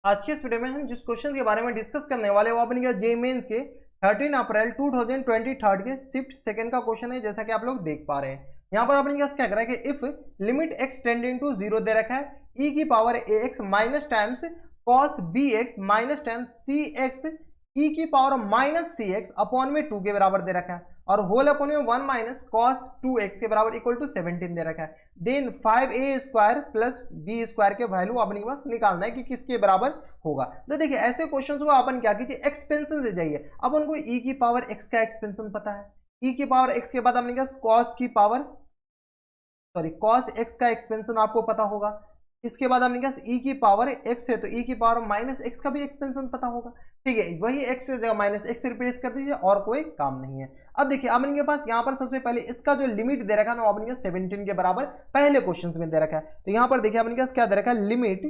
आज के इस वीडियो में हम जिस क्वेश्चन के बारे में डिस्कस करने वाले वो अपने जे मेंस के 13 अप्रैल 2023 के शिफ्ट सेकंड का क्वेश्चन है, जैसा कि आप लोग देख पा रहे हैं। यहाँ पर अपने क्या करा है कि if limit x tending to 0 दे रखा है e की power ax minus times cos bx minus times cx e की पावर माइनस cx अपॉन में 2 के बराबर दे रखा है और होल अपॉन में 1 माइनस कॉस 2x के बराबर इक्वल टू 17 दे रखा है। Then 5a square plus b square के वैल्यू अपने के पास निकालना है कि किसके बराबर होगा। तो देखिए ऐसे क्वेश्चंस को अपन क्या कीजिए, एक्सपेंशन से जाइए। अब उनको e की पावर x का एक्सपेंशन पता है, e की पावर x के बाद अपने पास cos x का एक्सपेंशन आपको पता होगा। इसके बाद हमने कहा e की पावर x है तो e की पावर माइनस x का भी एक्सपेंशन पता होगा। ठीक है, वही x से जगह माइनस x रिप्लेस कर दीजिए और कोई काम नहीं है। अब देखिए अब इनके पास यहाँ पर सबसे पहले इसका जो लिमिट दे रखा है ना वो अपने 17 के बराबर पहले क्वेश्चन में दे रखा है। तो यहाँ पर देखिए अपने क्या दे रखा है, लिमिट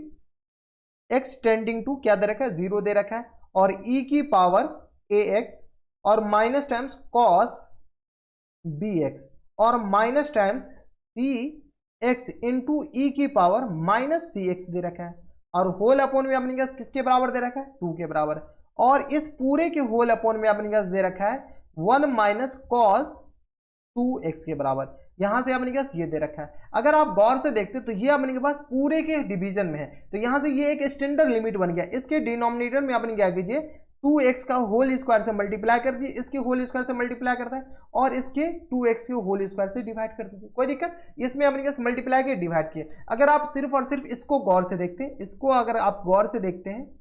x टेंडिंग टू क्या दे रखा है, 0 दे रखा है और e की पावर ax और माइनस टाइम्स cos bx और माइनस टाइम्स cx इंटू ई की पावर माइनस cx दे रखा है और होल अपॉन में अपने पास किसके बराबर दे रखा है, 2 के बराबर। और इस पूरे के होल अपॉन में अपने पास दे रखा है 1 माइनस कॉस 2x के बराबर। यहां से अपने पास ये दे रखा है। अगर आप गौर से देखते तो ये अपने के पास पूरे के डिवीजन में है, तो यहां से ये एक स्टैंडर्ड लिमिट बन गया। इसके डिनोमिनेटर में अपने क्या कीजिए 2x का होल स्क्वायर से मल्टीप्लाई कर दीजिए, इसके होल स्क्वायर से मल्टीप्लाई करता है और इसके 2x के होल स्क्वायर से डिवाइड कर दीजिए, कोई दिक्कत। इसमें अपने पास मल्टीप्लाई के डिवाइड किए। अगर आप सिर्फ और सिर्फ इसको गौर से देखते हैं, इसको अगर आप गौर से देखते हैं,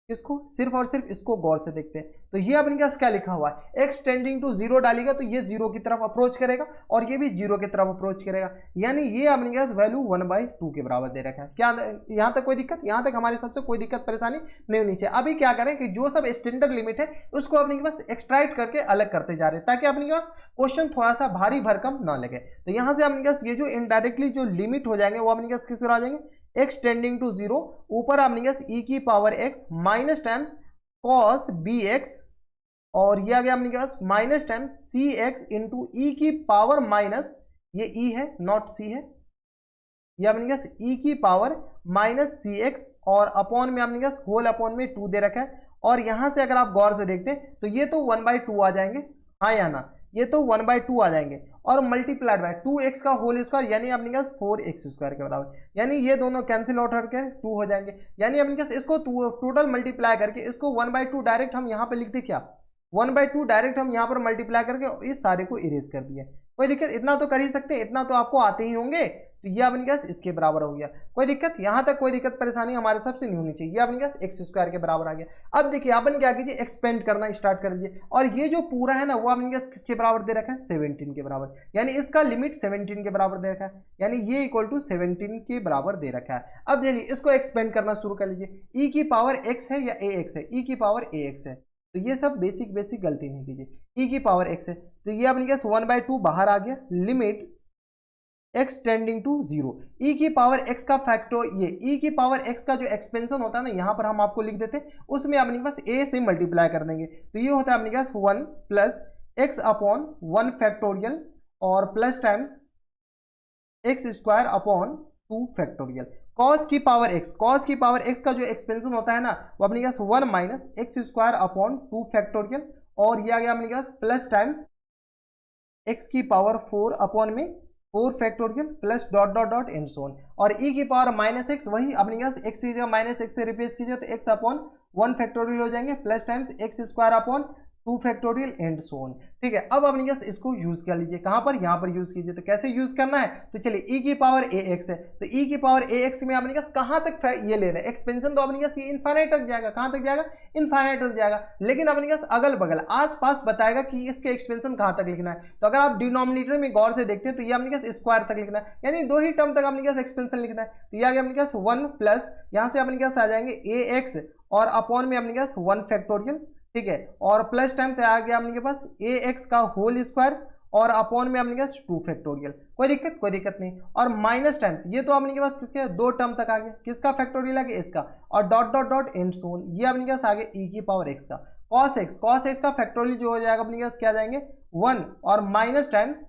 इसको सिर्फ और सिर्फ इसको गौर से देखते हैं तो ये अपने पास क्या लिखा हुआ है, x टेंडिंग टू 0 डालेगा तो ये 0 की तरफ अप्रोच करेगा और ये भी 0 की तरफ अप्रोच करेगा, यानी ये अपने पास वैल्यू 1/2 के बराबर दे रखा है। क्या यहां तक कोई दिक्कत, यहां तक हमारे सबसे कोई दिक्कत परेशानी नहीं होनी चाहिए। अभी क्या करें कि जो सब स्टैंडर्ड लिमिट है उसको अपने पास एक्सट्रैक्ट करके अलग करते जा रहे हैं ताकि अपने पास क्वेश्चन थोड़ा सा भारी भरकम ना लगे। तो यहां से अपने पास ये जो इनडायरेक्टली जो लिमिट हो जाएंगे वो अपने पास किस आ जाएंगे, x टेंडिंग टू 0 ऊपर अपने पास e की power x minus times cos bx और ये आ गया अपने पास माइनस टाइम्स cx इंटू ई की पावर माइनस, ये e है नॉट c है, ये अपने पास e की पावर माइनस cx और अपॉन में अपने पास होल अपॉन में 2 दे रखा है। और यहां से अगर आप गौर से देखते हैं तो ये तो 1/2 आ जाएंगे, हाँ या ना, ये तो 1/2 आ जाएंगे और मल्टीप्लाइड बाय 2x का होल स्क्वायर यानी अपने पास 4x स्क्वायर के बराबर, यानी ये दोनों कैंसिल आउट करके 2 हो जाएंगे। यानी अपने पास इसको टोटल मल्टीप्लाई करके इसको 1/2 डायरेक्ट हम यहाँ पे लिखते, क्या 1/2 डायरेक्ट हम यहाँ पर मल्टीप्लाई करके इस सारे को इरेज कर दिए। कोई दिक्कत, इतना तो कर ही सकते हैं, इतना तो आपको आते ही होंगे। तो ये अपने पास इसके बराबर हो गया, कोई दिक्कत, यहां तक कोई दिक्कत परेशानी हमारे सबसे नहीं होनी चाहिए। ये अपने पास x स्क्वायर के बराबर आ गया। अब देखिए अपन क्या कीजिए, एक्सपेंड करना स्टार्ट कर दीजिए और ये जो पूरा है ना वो अपने पास किसके बराबर दे रखा है, 17 के बराबर, यानी इसका लिमिट 17 के बराबर दे रखा है, यानी ये इक्वल टू 17 के बराबर दे रखा है। अब देखिए इसको एक्सपेंड करना शुरू कर लीजिए, e की पावर x है या ax है, e की पावर ax है, तो ये सब बेसिक गलती नहीं कीजिए, e की पावर x है तो ये अपने पास 1/2 बाहर आ गया, limit x tending to 0, e की पावर x का फैक्टर, ये e की पावर x का जो एक्सपेंशन होता है ना यहाँ पर हम आपको लिख देते हैं, उसमें अपने पास a से मल्टीप्लाई कर देंगे तो ये होता है अपने पास 1 प्लस x अपॉन 1 फैक्टोरियल और plus times x square upon 2 factorial. cos की पावर x का जो एक्सपेंशन होता है ना वो अपने पास 1 minus x square upon 2 factorial और ये आ गया अपने पास प्लस टाइम्स x की पावर 4 अपॉन में 4 factorial plus dot dot dot and so on और e की पावर माइनस x, वही अपने पास x की जगह माइनस x से रिप्लेस कीजिए तो x अपॉन 1 फैक्टोरियल हो जाएंगे plus times x square upon 2 factorial and so on. ठीक है, अब अपने पास इसको यूज कर लीजिए, कहां पर, यहां पर यूज कीजिए। तो कैसे यूज करना है, तो चलिए e की पावर ax है तो e की पावर ax में अपने पास कहां तक ये ले रहे हैं एक्सपेंशन, तो अपने पास ये इनफाइनाइट तक जाएगा, कहां तक जाएगा, इनफाइनाइट तक जाएगा, लेकिन अपने पास अगल बगल आस पास बताएगा कि इसके एक्सपेंशन कहां तक लिखना है। तो अगर आप डिनोमिनेटर में गौर से देखते हैं तो ये अपने पास स्क्वायर तक लिखना है, यानी 2 ही टर्म तक अपने पास एक्सपेंशन लिखना है। तो ये आ गया अपने पास 1 प्लस यहां से अपने पास आ जाएंगे ax और अपॉन में अपने पास 1 फैक्टोरियल, ठीक है, और प्लस टाइम से आ गया अपने पास ax का होल स्क्वायर और अपॉन में अपने पास 2 फैक्टोरियल, कोई दिक्कत नहीं, और माइनस टाइम्स ये तो अपने के पास किसके 2 टर्म तक आ गया, किसका फैक्टोरियल आ गया, इसका, और dot dot dot and so on, ये अपने पास आ गया e की पावर x का। cos x का फैक्टोरियल जो हो जाएगा अपने पास क्या आ जाएंगे 1 और माइनस टाइम्स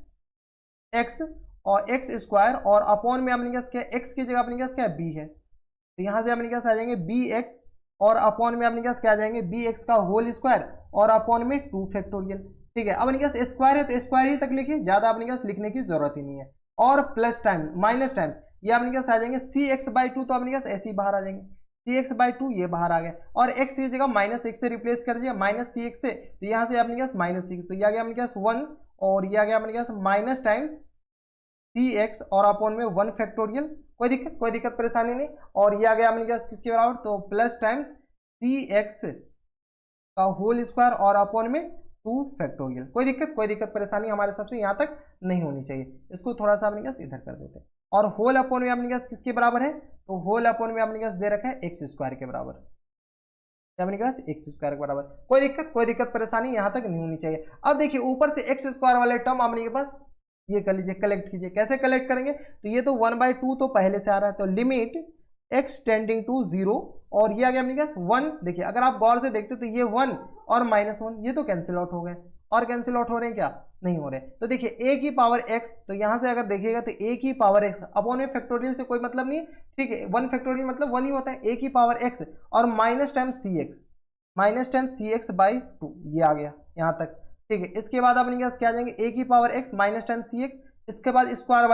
x और x स्क्वायर और अपॉन में अपने पास क्या, x की जगह अपने पास क्या b है तो यहां से अपने पास आ जाएंगे bx और अपॉन में अपने पास क्या आ जाएंगे बी एक्स का होल स्क्वायर और अपॉन में 2 फैक्टोरियल। ठीक है, अब अपने पास स्क्वायर है तो स्क्वायर ही तक लिखिए, ज्यादा अपने पास लिखने की जरूरत ही नहीं है। और प्लस टाइम माइनस टाइम ये अपने पास आ जाएंगे सी एक्स बाई टू, तो अपने पास ऐसे ही बाहर आ जाएंगे सी एक्स बाई टू, ये बाहर आ गया और एक्स की जगह माइनस एक्स से रिप्लेस कर दिया माइनस सी एक्स से, तो यहाँ से अपने पास माइनस सी, तो ये आ गया अपने पास 1 और ये आ गया अपने पास माइनस टाइम्स सी एक्स और अपॉन में 1 फैक्टोरियल। कोई दिक्कत परेशानी नहीं। और ये आ गया अपने पास किसके बराबर, तो प्लस टाइम्स सी एक्स का होल स्क्वायर और अपॉन में 2 फैक्टोरियल। कोई दिक्कत परेशानी हमारे सबसे यहाँ तक नहीं होनी चाहिए। इसको थोड़ा सा अपने पास इधर कर देते हैं। और होल अपॉन में अपने पास किसके बराबर है, तो होल अपॉन में अपने पास दे रखा है एक्स स्क्वायर के बराबर, अपने पास एक्स स्क्वायर के बराबर। कोई दिक्कत परेशानी यहाँ तक नहीं होनी चाहिए। अब देखिए ऊपर से एक्स स्क्वायर वाले टर्म अपने के पास ये कर लीजिए, कलेक्ट कीजिए। कैसे कलेक्ट करेंगे, तो ये तो 1/2 तो पहले से आ रहा है, तो लिमिट x टेंडिंग टू 0 और ये आ गया अपने पास 1। देखिए अगर आप गौर से देखते तो ये 1 और -1 ये तो कैंसिल आउट हो गए, और कैंसिल आउट हो रहे हैं क्या, नहीं हो रहे। तो देखिए a की पावर x, तो यहाँ से अगर देखिएगा तो a की पावर x अपॉन में फैक्टोरियल से कोई मतलब नहीं है। ठीक है, 1 फैक्टोरियल मतलब 1 ही होता है, a की पावर x और minus times C X by 2, ये आ गया यहाँ तक। ठीक है, इसके बाद अपने पास क्या आ जाएंगे a की power x minus times C X, इसके बाद स्क्वायर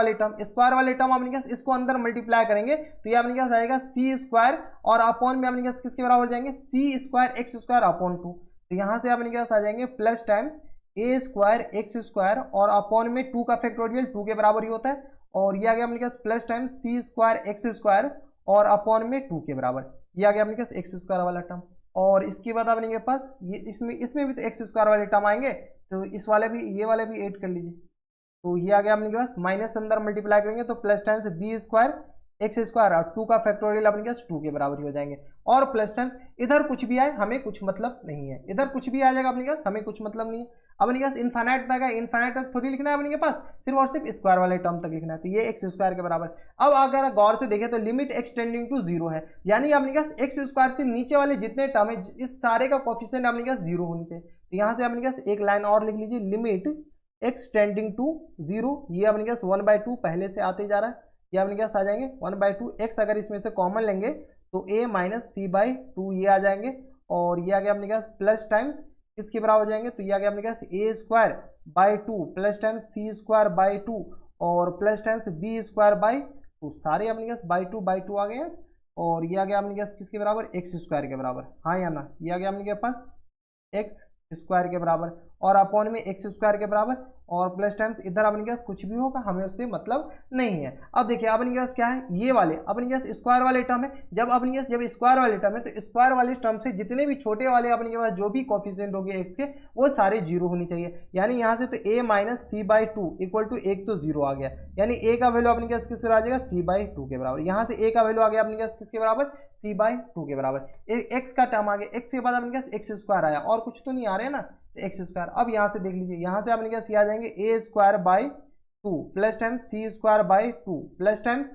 वाले टर्म अपने पास इसको अंदर मल्टीप्लाई करेंगे तो ये अपने पास आएगा सी स्क्वायर और अपॉन में अपने पास किसके बराबर जाएंगे सी स्क्वायर एक्स स्क्वायर अपॉन 2, तो यहाँ से अपने पास आ जाएंगे प्लस टाइम्स ए स्क्वायर एक्स स्क्वायर और अपॉन में 2 का फैक्टोरियल 2 के बराबर ही होता है, और ये आ गया अपने पास plus times c square x square और अपॉन में 2 के बराबर, ये आ गया अपने पास एक्स स्क्वायर वाला टर्म। और इसके बाद अपने पास ये इसमें भी तो एक्स स्क्वायर वाले टर्म आएंगे, तो इस वाले भी ये वाले भी ऐड कर लीजिए, तो ये आ गया अपने पास माइनस अंदर मल्टीप्लाई करेंगे तो plus times B square x square और 2 का फैक्टोरियल अपने पास 2 के बराबर ही हो जाएंगे। और प्लस टाइम्स इधर कुछ भी आए हमें कुछ मतलब नहीं है, इधर कुछ भी आ जाएगा अपने पास हमें कुछ मतलब नहीं है। अपने पास इन्फाइनाइट तक है, इन्फाइनाइट तक थोड़ी लिखना है अपने पास, सिर्फ और सिर्फ स्क्वायर वाले टर्म तक लिखना है, तो ये एक्स स्क्वायर के बराबर। अब अगर गौर से देखें तो लिमिट एक्स टेंडिंग टू 0 है, यानी अपने पास एक्स स्क्वायर से नीचे वाले जितने टर्म है इस सारे का कोफिशिएंट अपने पास 0 होनी चाहिए। तो यहाँ से अपने पास एक लाइन और लिख लीजिए, लिमिट x टेंडिंग टू 0, ये अपने पास 1/2 पहले से आते जा रहा है, ये अपने पास आ जाएंगे 1/2 x, अगर इसमें से कॉमन लेंगे तो a माइनस c/2 ये आ जाएंगे, और ये आ गया अपने पास प्लस टाइम्स किसके बराबर हो जाएंगे, तो ये आ गया अपने पास a square by 2 plus times c square by 2 और plus times b square by 2, सारे अपने पास बाई 2 आ गए हैं, और ये आ गया अपने पास किसके बराबर एक्स स्क्वायर के बराबर, हाँ या ना, ये आ गया अपने पास एक्स स्क्वायर के बराबर और अपॉन में एक्स स्क्वायर के बराबर और प्लस टाइम्स इधर अपने पास कुछ भी होगा हमें उससे मतलब नहीं है। अब देखिए अपने पास क्या है, ये वाले अपने पास स्क्वायर वाले टर्म है, जब अपने पास जब स्क्वायर वाले टर्म है तो स्क्वायर वाले टर्म से जितने भी छोटे वाले अपने पास जो भी कोफिशिएंट होंगे एक्स के वो सारे 0 होनी चाहिए, यानी यहाँ से तो a minus c/2 equal to एक तो 0 आ गया, यानी a का वैल्यू अपने पास किसके बराबर आ जाएगा c/2 के बराबर, यहाँ से a का वैल्यू आ गया अपने पास किसके बराबर c/2 के बराबर, x का टर्म आ गया, x के बाद अपने पास एक्स स्क्वायर आया और कुछ तो नहीं आ रहे हैं ना, एक्स स्क्वायर। अब यहाँ से देख लीजिए, यहाँ से अपने क्या सी आ जाएंगे a square by 2 plus times c square by 2 plus times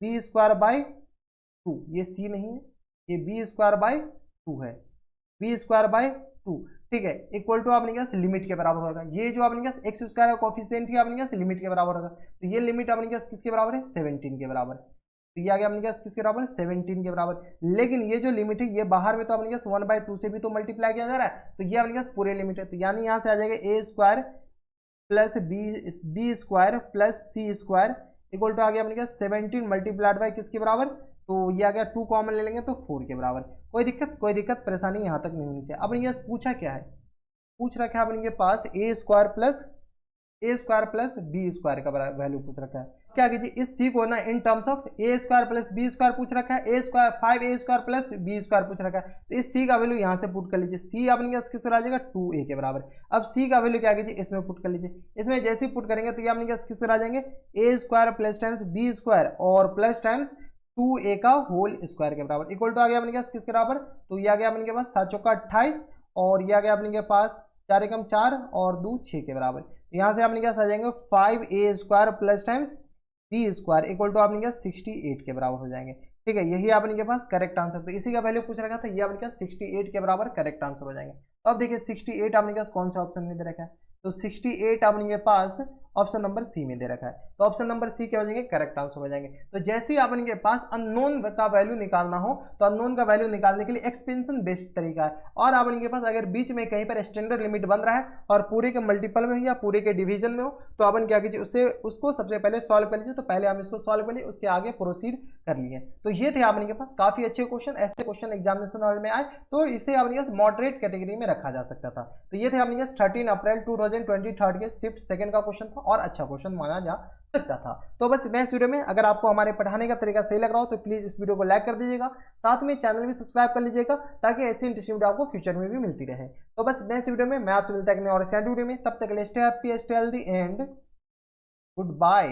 b square by 2, ये c नहीं है, ये b स्क्वायर बाई 2 है, b स्क्वायर बाई 2, ठीक है, इक्वल टू अपने पास लिमिट के बराबर होगा, ये जो अपने पास एक्स स्क्वायर का कोफिशिएंट है अपने पास लिमिट के बराबर होगा, तो ये लिमिट अपने पास किसके बराबर है 17 के बराबर, तो ये आ गया अपने पास किसके बराबर 17 के बराबर। लेकिन ये जो लिमिट है ये बाहर में तो अपने पास 1/2 से भी तो मल्टीप्लाई किया जा रहा है, तो ये अपने पास पूरे लिमिट है, तो यानी यहाँ से आ जाएगा a square plus B square plus c square equal to आ गया अपने पास 17 मल्टीप्लाइड बाई किसके बराबर, तो ये आ गया 2 कॉमन ले लेंगे तो 4 के बराबर। कोई दिक्कत परेशानी यहाँ तक नहीं होनी चाहिए। अब ये पूछा क्या है, पूछ रखा है अपने पास a square plus B square का वैल्यू पूछ रखा है। क्या कीजिए इस c को ना in terms of a square plus B square पूछ रखा है, a square 5a square plus B square पूछ रखा है, तो इस c का वैल्यू यहाँ से पुट कर लीजिए, c अपने किस तरह आ जाएगा 2a के बराबर। अब c का वैल्यू क्या कीजिए इसमें पुट कर लीजिए, इसमें जैसे पुट करेंगे तो ये अपने किस तरह आ जाएंगे a square plus times B square और प्लस टाइम्स 2a का होल स्क्वायर के बराबर इक्वल टू आ गया अपने पास किसके बराबर, तो ये आ गया अपने के पास 7 चौका 28 और ये आ गया अपने के पास 4 एकम 4 और 2 6 के बराबर। यहाँ से अपने के पास आ जाएंगे 5a square plus times B square equal to अपने के पास 68 के बराबर हो जाएंगे। ठीक है, यही अपने के पास करेक्ट आंसर, तो इसी का वैल्यू पूछ रखा था, ये अपने के पास 68 के बराबर करेक्ट आंसर हो जाएंगे। तो अब देखिए 68 अपने के पास कौन से ऑप्शन में दे रखा है, तो 68 अपने के पास ऑप्शन नंबर सी में दे रखा है, तो ऑप्शन नंबर सी क्या हो जाएंगे, करेक्ट आंसर हो जाएंगे। तो जैसे ही आप इनके पास अननोन का वैल्यू निकालना हो तो अननोन का वैल्यू निकालने के लिए एक्सपेंशन बेस्ड तरीका है, और आप इनके पास अगर बीच में कहीं पर स्टैंडर्ड लिमिट बन रहा है और पूरे के मल्टीपल में हो या पूरे के डिवीजन में हो, तो अपन क्या कीजिए, उससे उसको सबसे पहले सॉल्व कर लीजिए। तो पहले हम इसको सॉल्व कर लिए, उसके आगे प्रोसीड कर लिए। तो ये थे आप इनके पास काफी अच्छे क्वेश्चन, ऐसे क्वेश्चन एग्जामिनेशन हॉल में आए तो इसे आप इनके मॉडरेट कैटेगरी में रखा जा सकता था। तो ये थे आप इनके 13 अप्रैल 2023 के शिफ्ट सेकंड का क्वेश्चन था, और अच्छा क्वेश्चन माना जा सकता था। तो बस नेक्स्ट वीडियो में अगर आपको हमारे पढ़ाने का तरीका सही लग रहा हो तो प्लीज इस वीडियो को लाइक कर दीजिएगा, साथ में चैनल भी सब्सक्राइब कर लीजिएगा ताकि ऐसी इंटरेस्टिंग वीडियो आपको फ्यूचर में भी मिलती रहे। तो बस नेक्स्ट वीडियो में मैं आपसे मिलता है और वीडियो में, तब तक के लिए stay happy, stay healthy and good bye.